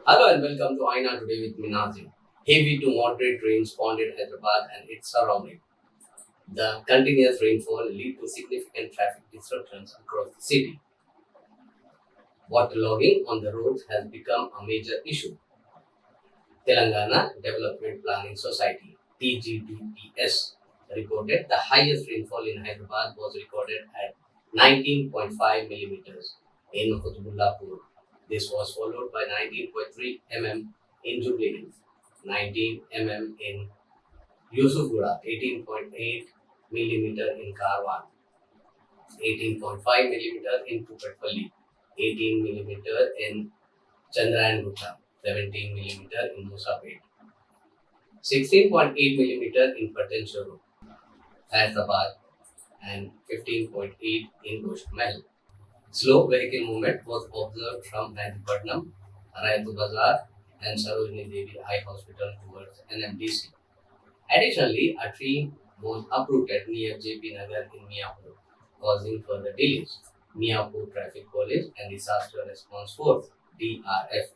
Hello and welcome to AINATODAY with me Nazim. Heavy to moderate rains found in Hyderabad and its surrounding. The continuous rainfall lead to significant traffic disruptions across the city. Waterlogging on the roads has become a major issue. Telangana Development Planning Society (TGDPS) reported the highest rainfall in Hyderabad was recorded at 19.5 millimeters in Qutbullapur. This was followed by 19.3 mm in Jubilee Hills, 19 mm in Yusufgura, 18.8 millimeter in Karwan, 18.5 millimeter in Kukatpalli, 18 millimeter in Chandrayangutta, 17 millimeter in Musapet, 16.8 millimeter in Patancheru, Hyderabad, and 15.8 in Goshamel. Slow vehicle movement was observed from Nandipatnam, Raitu Bazar, and Sarojini Devi Eye Hospital towards NMDC. Additionally, a tree was uprooted near JP Nagar in Miapur, causing further delays. Miapur Traffic Police and Disaster Response Force (DRF)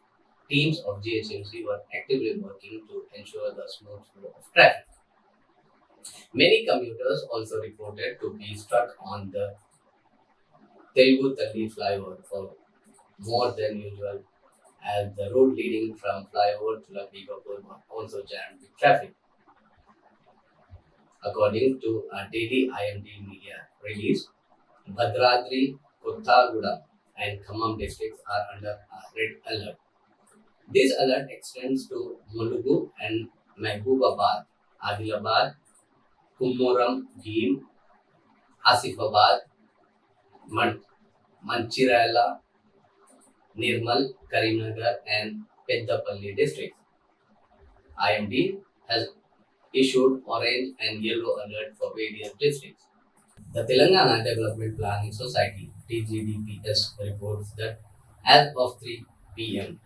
teams of GHMC were actively working to ensure the smooth flow of traffic. Many commuters also reported to be stuck on the Telugu Talli flyover for more than usual, as the road leading from flyover to Lambigapur was also jammed with traffic. According to a daily IMD media release, Bhadradri, Kothagudam, and Khammam districts are under a red alert. This alert extends to Mulugu and Mehboobabaad, Adilabad, Kummoram, Bhim, Asifabad, Manchirala, Nirmal, Karimnagar, and Peddapalli districts. IMD has issued orange and yellow alert for various districts. The Telangana Development Planning Society (TGDPS) reports that as of 3 p.m.,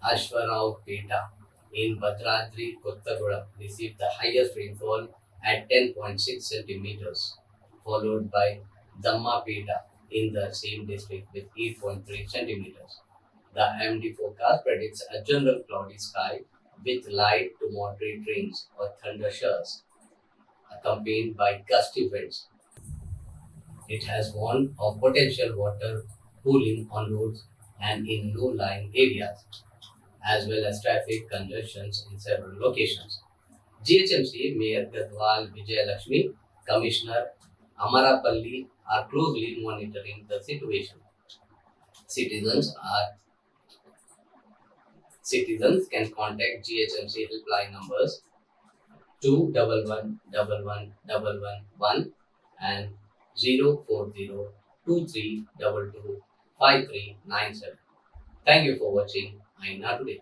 Ashwarao Peta in Bhadradri, Kottagudam received the highest rainfall at 10.6 centimeters, followed by Dammapeta in the same district with 8.3 centimeters. The IMD forecast predicts a general cloudy sky with light to moderate rains or thunder showers, accompanied by gusty winds. It has warned of potential water pooling on roads and in low-lying areas, as well as traffic congestions in several locations. GHMC Mayor Gadwal Vijayalakshmi, Commissioner Amarapalli are closely monitoring the situation. Citizens can contact GHMC helpline numbers 211 and 04023225397. Thank you for watching AINA Today.